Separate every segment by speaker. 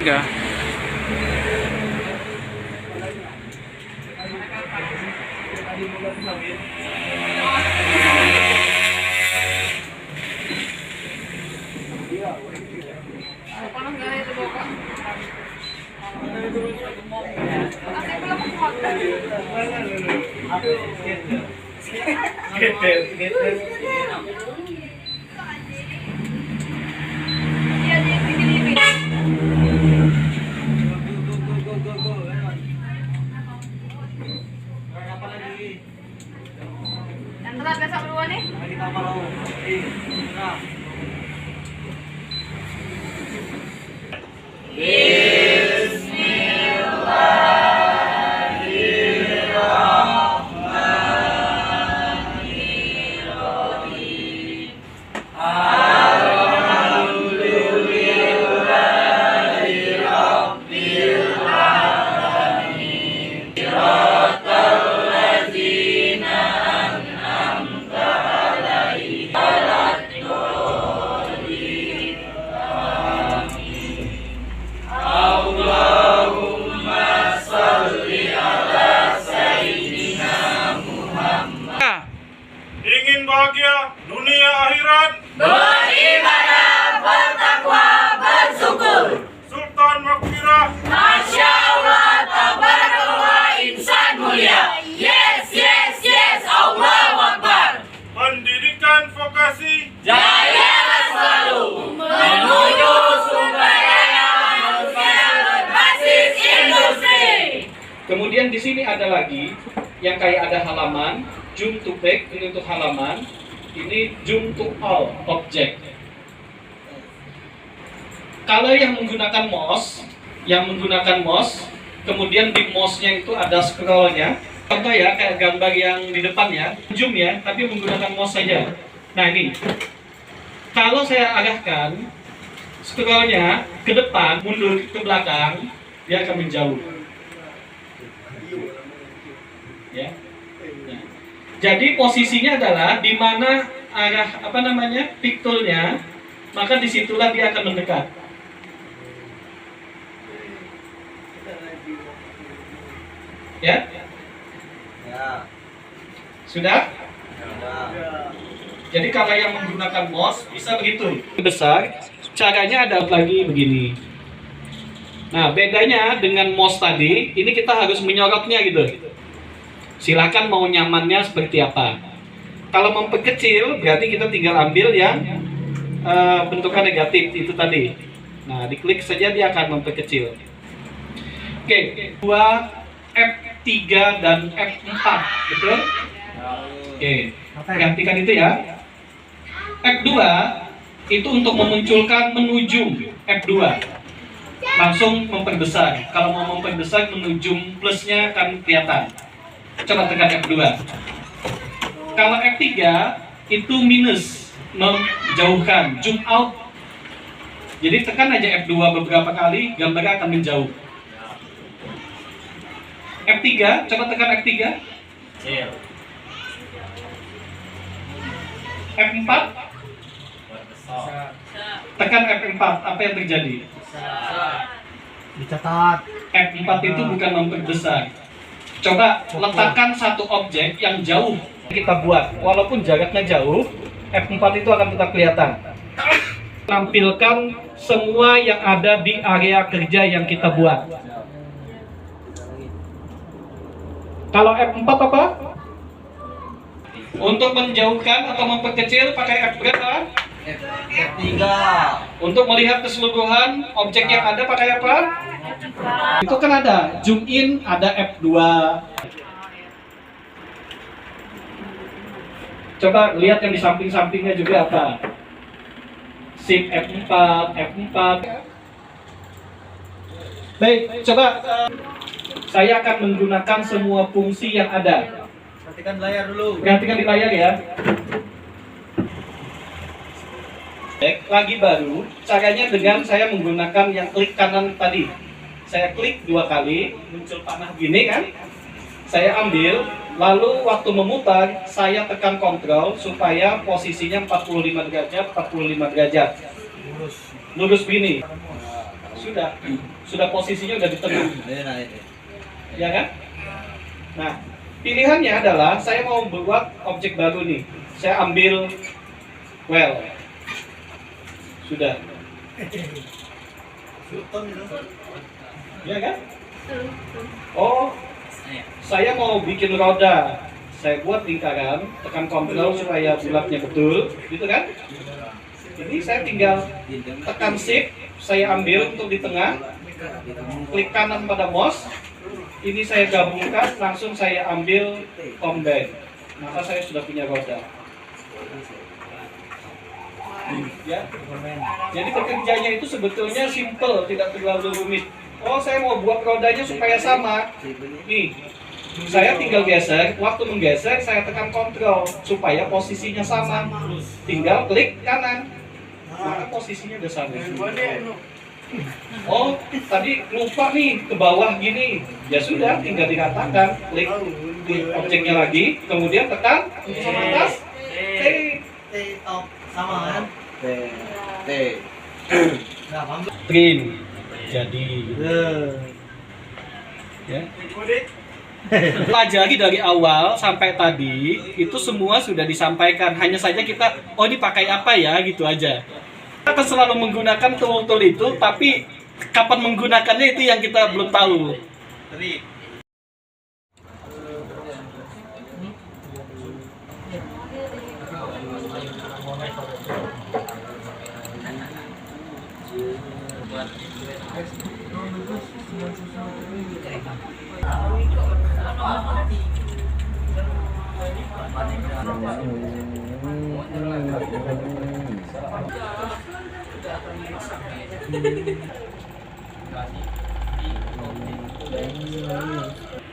Speaker 1: Tiga.
Speaker 2: Ingin bahagia dunia akhirat,
Speaker 3: beribadah, bertakwa, bersyukur.
Speaker 2: Sultan Maghfirah,
Speaker 3: Masya Allah, tabarakallah, insan mulia. Yes, yes, yes, Allahu Akbar.
Speaker 2: pendidikan vokasi,
Speaker 3: Jaya selalu menuju sumber daya manusia berbasis industri.
Speaker 1: Kemudian di sini ada lagi yang kayak ada halaman, zoom to back ini untuk halaman, ini zoom to all object. Kalau yang menggunakan mouse, kemudian di mouse-nya itu ada scroll-nya. Contoh ya, kayak gambar yang di depan ya, zoom ya, tapi menggunakan mouse saja. Nah ini, kalau saya arahkan scroll-nya ke depan, mundur ke belakang, dia akan menjauh. Ya. Nah, jadi posisinya adalah di mana arah pikturnya, maka disitulah dia akan mendekat. Ya? Sudah? Jadi kalau yang menggunakan mouse bisa begitu. Besar, caranya ada lagi begini. Nah, bedanya dengan mouse tadi, ini kita harus menyorotnya gitu. Silakan mau nyamannya seperti apa. Kalau memperkecil, berarti kita tinggal ambil yang bentukan negatif itu tadi. Nah, diklik saja dia akan memperkecil. Oke, 2 F3 dan F4, betul? Oke, perhatikan itu ya. F2 itu untuk memunculkan menu zoom. F2 langsung memperbesar. Kalau mau memperbesar, menu zoom plusnya akan kelihatan. Coba tekan F2. Kalau F3 itu minus, menjauhkan, zoom out. Jadi tekan aja F2 beberapa kali, gambarnya akan menjauh. F3, coba tekan F3. F4, tekan F4, apa yang terjadi?
Speaker 4: Dicatat.
Speaker 1: F4 itu bukan memperbesar. Coba letakkan satu objek yang jauh kita buat, walaupun jaraknya jauh, F4 itu akan tetap kelihatan. Tampilkan semua yang ada di area kerja yang kita buat. Kalau F4 apa? Untuk menjauhkan atau memperkecil pakai F berapa?
Speaker 4: F3.
Speaker 1: Untuk melihat keseluruhan objek yang ada pakai apa? Itu kan ada zoom in, ada F2. Coba lihat yang di samping-sampingnya juga apa? Shift F4, F4. Baik, coba saya akan menggunakan semua fungsi yang ada.
Speaker 4: Perhatikan layar dulu.
Speaker 1: Perhatikan di layar ya. Baik, lagi baru. Caranya dengan saya menggunakan yang klik kanan tadi. Saya klik 2 kali, muncul panah gini kan. Saya ambil, lalu waktu memutar, saya tekan kontrol supaya posisinya 45 derajat, 45 derajat. Lurus begini. sudah posisinya udah di tengah, ya kan? Nah, pilihannya adalah saya mau buat objek baru nih. Saya ambil well, sudah, ya kan? Oh, saya mau bikin roda. Saya buat lingkaran, tekan Ctrl supaya bulatnya betul, gitu kan? Ini saya tinggal tekan Shift, saya ambil untuk di tengah, klik kanan pada mouse, ini saya gabungkan, langsung saya ambil combine. Maka saya sudah punya roda. Ya. Jadi pekerjaannya itu sebetulnya simple, tidak terlalu rumit. Oh, saya mau buat rodanya supaya sama. Nih, saya tinggal geser, waktu menggeser saya tekan Ctrl supaya posisinya sama. Tinggal klik kanan, maka posisinya udah sama. Oh, tadi lupa nih ke bawah gini. Ya sudah, tinggal dikatakan, klik objeknya lagi, kemudian tekan untuk sama atas.
Speaker 4: Sama kan?
Speaker 1: Print. Jadi, ya. Pelajari dari awal sampai tadi itu semua sudah disampaikan, hanya saja kita ini pakai apa ya gitu aja. Kita akan selalu menggunakan tool-tool itu, tapi kapan menggunakannya itu yang kita belum tahu.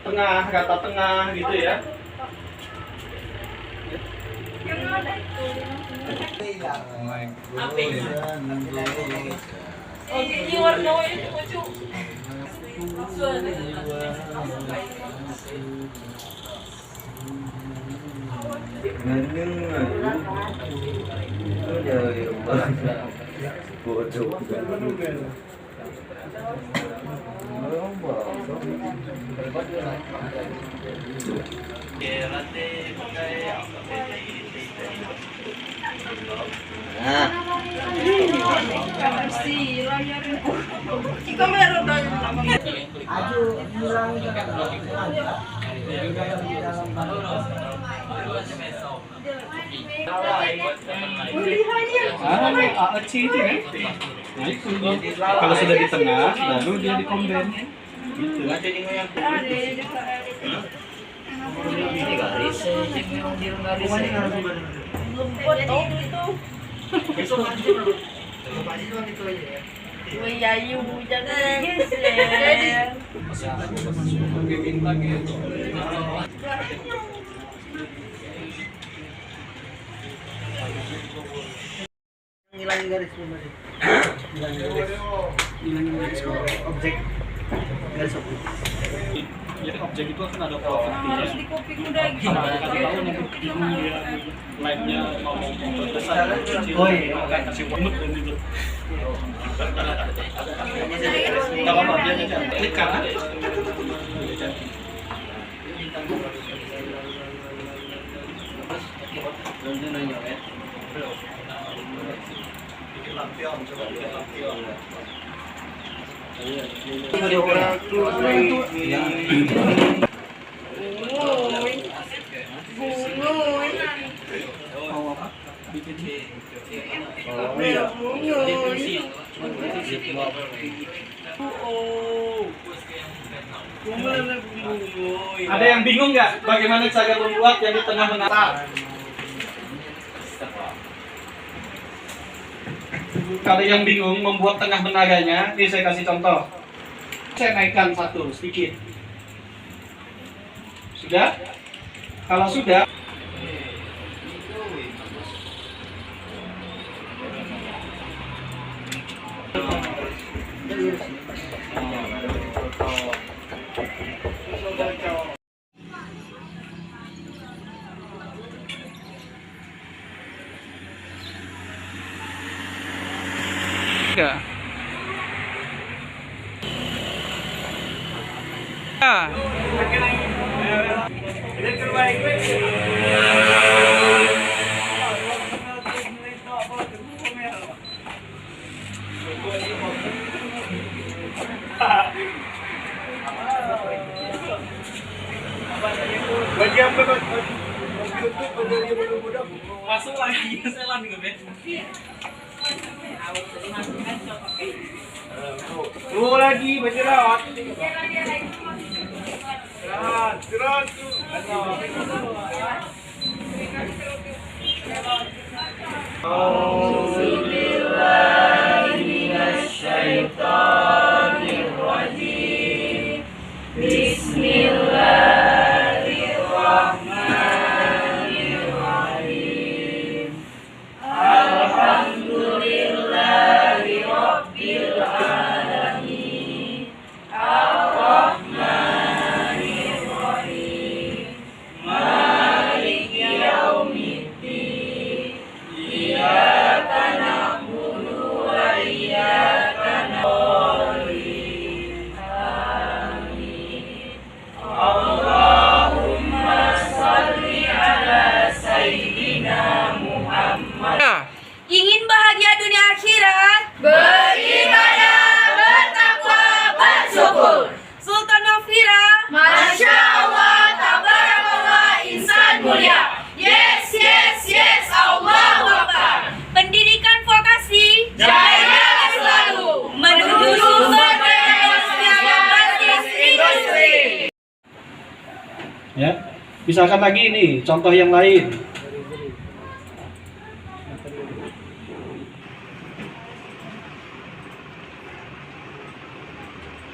Speaker 1: Tengah, kata tengah gitu ya.
Speaker 3: Oh, ini warna-warni lucu. Jika meron
Speaker 1: itu kan. Nah, itu. Kalau sudah di tengah, baru dia di combine. Gitu.
Speaker 4: Ngilangin garis bawah. Ngilangin garis bawah. Objek garis bawah.
Speaker 1: Jadi objek itu akan ada propertinya. Sama kita tahu nanti bingung dia line-nya mau besar kecil.
Speaker 4: Oh iya,
Speaker 1: kan kasih warna gitu. Enggak apa-apa dia aja. Klik kanan. Bikin lampion, coba bikin lampion. Ada yang bingung nggak bagaimana cara membuat yang di tengah menara? Kalau yang bingung membuat tengah menaranya, ini saya kasih contoh. Saya naikkan satu sedikit. Sudah? Kalau sudah,
Speaker 5: Ya.
Speaker 4: Bagi apa kan? YouTube berdiri muda.
Speaker 1: Masuk lagi, selan gitu, Ben.
Speaker 4: Oh lagi berjerawat.
Speaker 2: Jerat.
Speaker 5: Ya.
Speaker 3: Ingin bahagia dunia akhirat, beribadah, bertakwa, bersyukur. Sultan Nafira, Masya Allah, Tabarakallah, insan mulia. Yes, yes, yes, Allahu Akbar. Pendidikan vokasi, jaya selalu menuju sumber daya manusia yang berbasis industri.
Speaker 1: Ya. Misalkan lagi ini, contoh yang lain.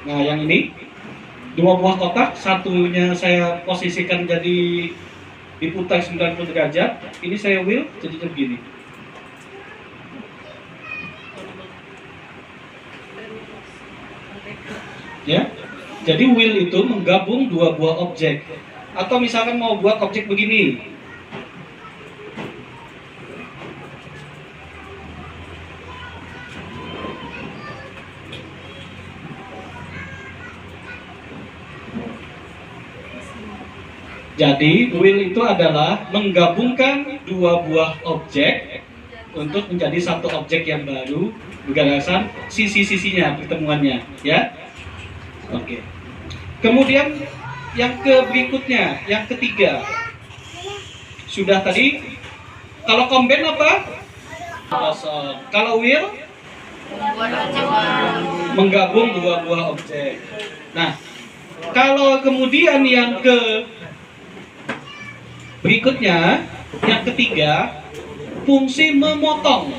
Speaker 1: Nah, yang ini dua buah kotak, satunya saya posisikan jadi diputar 90 derajat. Ini saya wheel jadi begini. Ya. Jadi wheel itu menggabung dua buah objek. Atau misalkan mau buat objek begini. Jadi, wheel itu adalah menggabungkan dua buah objek untuk menjadi satu objek yang baru berdasarkan sisi-sisinya pertemuannya, ya. Oke. Kemudian yang berikutnya, yang ketiga. Sudah tadi. Kalau combine apa? Kosong. Kalau wheel menggabung dua buah objek. Nah, kalau kemudian yang berikutnya, yang ketiga, fungsi memotong.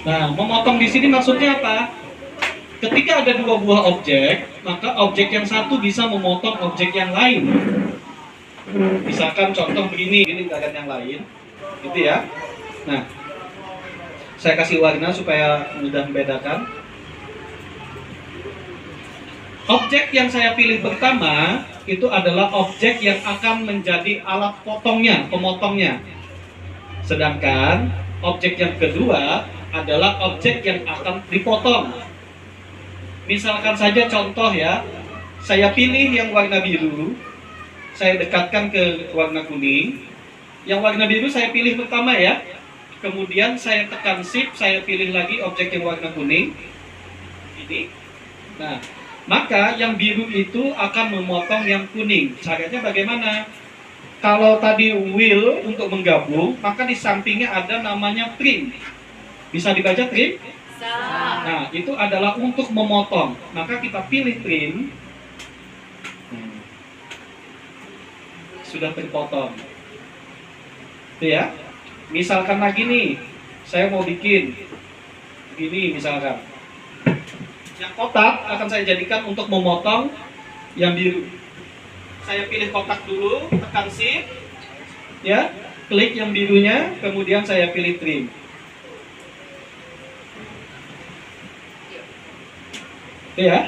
Speaker 1: Nah, memotong di sini maksudnya apa? Ketika ada dua buah objek, maka objek yang satu bisa memotong objek yang lain. Misalkan contoh begini, ini bagian yang lain, gitu ya. Nah, saya kasih warna supaya mudah membedakan. Objek yang saya pilih pertama itu adalah objek yang akan menjadi alat potongnya, pemotongnya. Sedangkan objek yang kedua adalah objek yang akan dipotong. Misalkan saja contoh ya, saya pilih yang warna biru, saya dekatkan ke warna kuning. Yang warna biru saya pilih pertama ya. Kemudian saya tekan shift, saya pilih lagi objek yang warna kuning. Ini. Nah, maka yang biru itu akan memotong yang kuning. Caranya bagaimana? Kalau tadi wheel untuk menggabung, maka di sampingnya ada namanya trim. Bisa dibaca trim? Nah, itu adalah untuk memotong. Maka kita pilih trim. Sudah terpotong. Itu ya. Misalkan lagi nih, saya mau bikin begini misalkan. Yang kotak akan saya jadikan untuk memotong yang biru. Saya pilih kotak dulu, tekan shift, ya, klik yang birunya, kemudian saya pilih trim. Ya.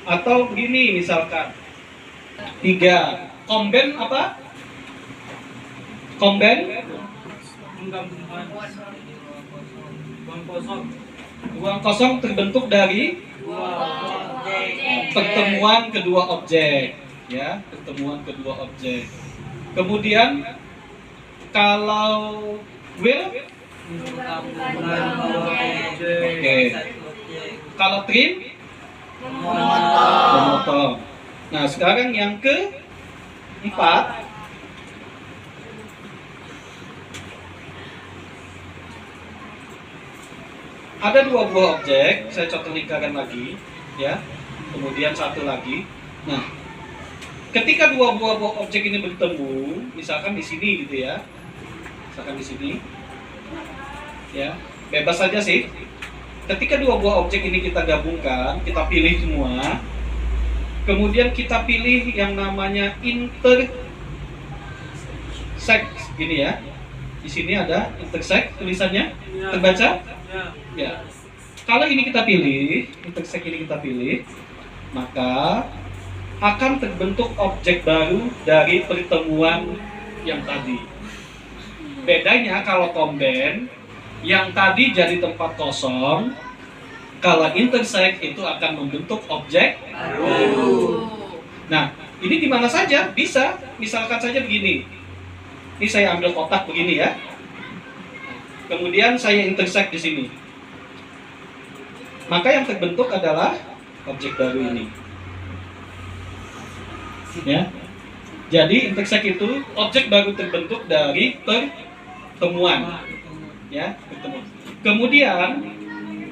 Speaker 1: Atau begini misalkan. 3. Combine apa? Combine ruang kosong terbentuk dari pertemuan kedua objek, ya, pertemuan kedua objek. Kemudian kalau will, oke. Kalau trim, memotong. Nah, sekarang yang keempat, ada dua buah objek, saya contoh lingkaran lagi, ya. Kemudian satu lagi. Nah, ketika dua buah objek ini bertemu, misalkan di sini gitu ya, misalkan di sini, ya, bebas saja sih. Ketika dua buah objek ini kita gabungkan, kita pilih semua, kemudian kita pilih yang namanya intersect, gini ya. Di sini ada intersect tulisannya, terbaca? Ya. Kalau ini kita pilih, intersect ini kita pilih, maka akan terbentuk objek baru dari pertemuan yang tadi. Bedanya kalau combine, yang tadi jadi tempat kosong, kalau intersect itu akan membentuk objek baru. Nah, ini di mana saja bisa, misalkan saja begini. Ini saya ambil kotak begini ya. Kemudian saya intersect di sini. Maka yang terbentuk adalah objek baru ini. Ya. Jadi intersect itu objek baru terbentuk dari pertemuan. Ya, pertemuan. Kemudian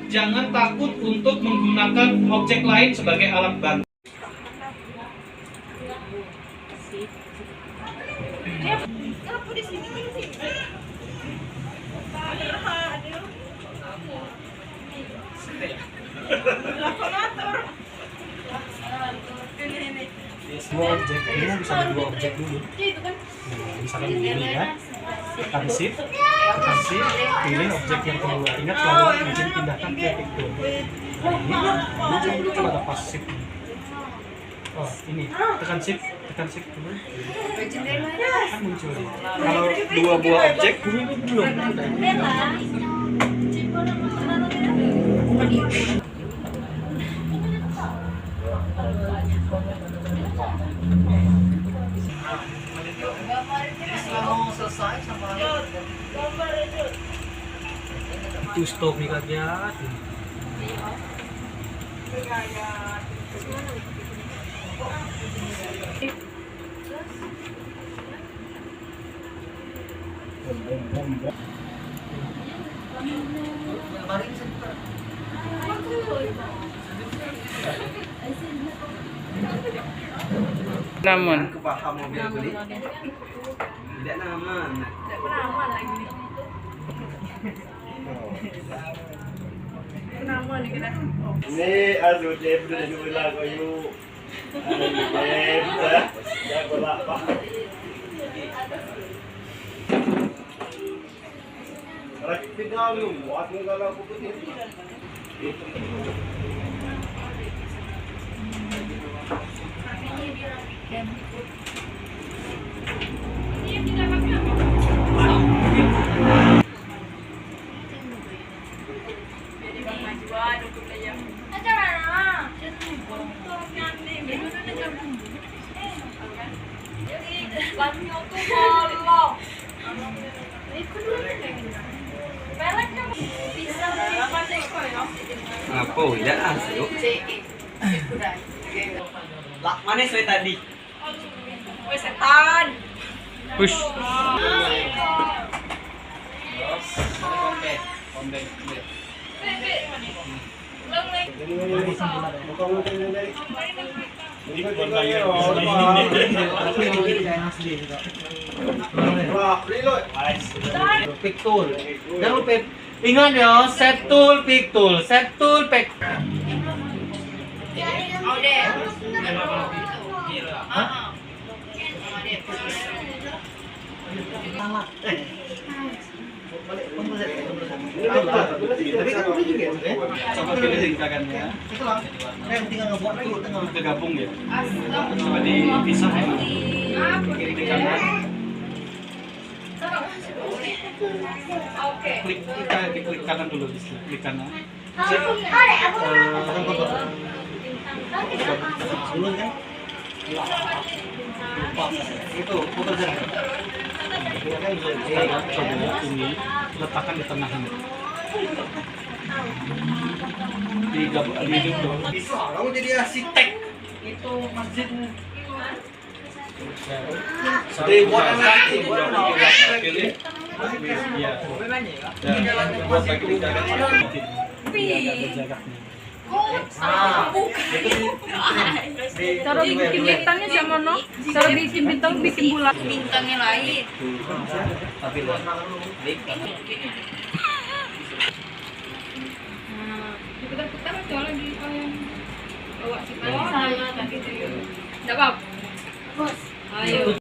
Speaker 1: jangan takut untuk menggunakan objek lain sebagai alat bantu.
Speaker 4: Semua objek ini bisa ada dua objek dulu. Misalkan begini ya, tekan shift, pilih objek yang kedua. Ingat kalau izin pindahkan ke piktur. Nah, ini coba lepas shift. Oh ini, tekan shift dulu. Kan muncul.
Speaker 1: Kalau dua buah objek
Speaker 4: Belum. Itu stop nih kaget.
Speaker 5: Namun
Speaker 4: Kepaham mobil beli. Tidak naman.
Speaker 2: Ini aduh Jeff udah diulang kayu. Jeff dah. Ya bola apa? Lagi tinggal lu, buat tinggal aku putih.
Speaker 4: Apa? Tidak asli. Lah mana saya tadi?
Speaker 3: Setan.
Speaker 5: push.
Speaker 4: Pick tool. Jangan lupa. Ingat ya, set tool, pick tool, set tool, pick.
Speaker 1: coba pilih lingkarannya.
Speaker 4: Tinggal ngebuat dulu, tengah.
Speaker 1: Tergabung ya. Coba dipisah ya. Kiri ke kanan. Klik kanan dulu, klik kanan.
Speaker 2: Dulu kan? Itu putar jarak.
Speaker 1: Sekarang coba ini letakkan di tengah ini. Di hidung.
Speaker 2: Bisa, kamu jadi arsitek. Itu masjid. Buat nanti, buat
Speaker 1: Pilih. Iya. Buat lagi di jaraknya.
Speaker 6: Cara bikin bintangnya sama no? Cara bikin bintang bikin bulan.
Speaker 3: Bintangnya lain.
Speaker 2: Tapi buat
Speaker 6: Putar-putar aja lagi kalian. Bawa kita sama tadi itu. Jawab. Ayo.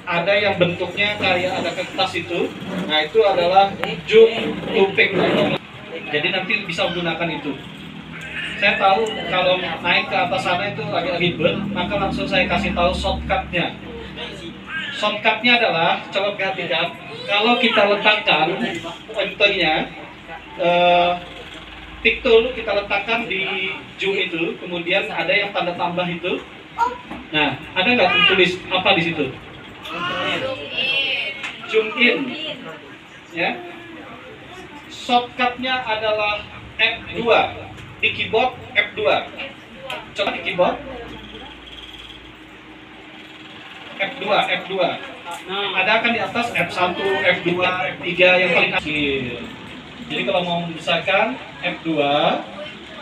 Speaker 1: Ada yang bentuknya kayak ada kertas itu. Nah, itu adalah zoom looping. Jadi nanti bisa menggunakan itu. Saya tahu kalau naik ke atas sana itu agak ribet, maka langsung saya kasih tahu shortcutnya. Shortcutnya adalah, coba perhatikan, kalau kita letakkan pointernya, pick tool kita letakkan di zoom itu, kemudian ada yang tanda tambah itu. Nah, ada nggak tulis apa di situ? Zoom in, ya. Shortcutnya adalah F2 di keyboard F2. Coba di keyboard F2. Ada kan di atas F1, F2, F3 yang paling kecil. Jadi kalau mau membesarkan F2,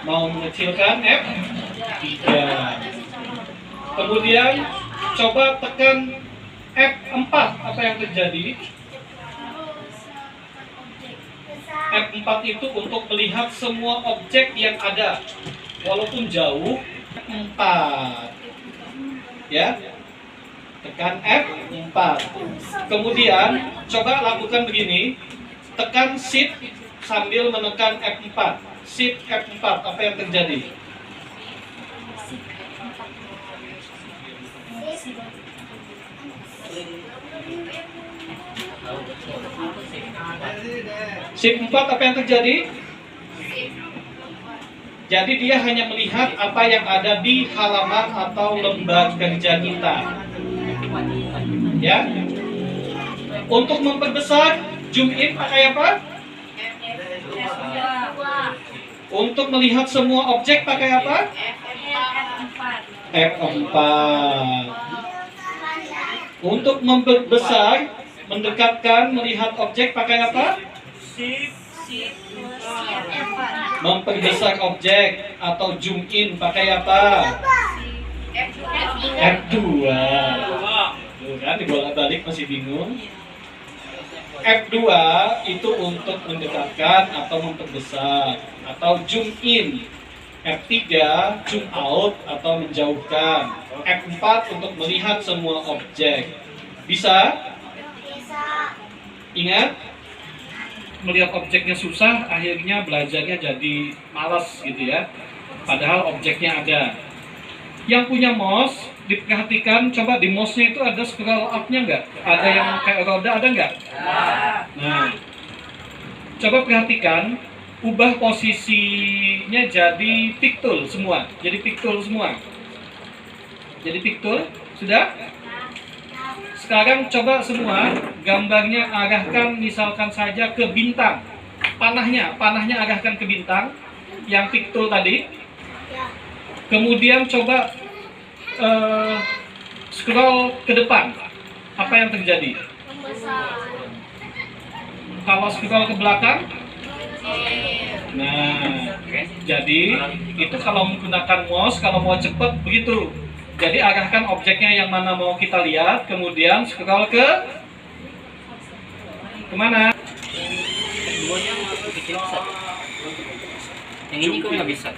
Speaker 1: mau mengecilkan F3. Kemudian coba tekan F4, apa yang terjadi? F4 itu untuk melihat semua objek yang ada walaupun jauh. 4 ya, tekan F4. Kemudian coba lakukan begini, tekan Shift sambil menekan F4. Shift F4, apa yang terjadi? Shift 4, apa yang terjadi? Jadi dia hanya melihat apa yang ada di halaman atau lembar kerja kita. Ya. Untuk memperbesar, zoom in pakai apa? Untuk melihat semua objek pakai apa? F4. Untuk memperbesar, mendekatkan, melihat objek pakai apa? Memperbesar objek atau zoom in pakai apa? F2. Tuh kan, dibolak-balik masih bingung. F2 itu untuk mendekatkan atau memperbesar atau zoom in. F3 zoom out atau menjauhkan. F4 untuk melihat semua objek. Bisa? Ingat, melihat objeknya susah, akhirnya belajarnya jadi malas gitu ya. Padahal objeknya ada. Yang punya mouse, diperhatikan, coba di mouse-nya itu ada scroll up-nya nggak? Ada yang kayak roda, ada nggak? Nah, coba perhatikan, ubah posisinya jadi pick tool semua. Jadi pick tool semua. Jadi pick tool, sudah? Sekarang coba semua gambarnya arahkan misalkan saja ke bintang. Panahnya arahkan ke bintang yang pick tool tadi. Kemudian coba scroll ke depan. Apa yang terjadi? Kalau scroll ke belakang? Nah, jadi itu kalau menggunakan mouse, kalau mau cepat begitu. Jadi arahkan objeknya yang mana mau kita lihat, kemudian scroll ke kemana?
Speaker 5: Yang ini kok nggak bisa?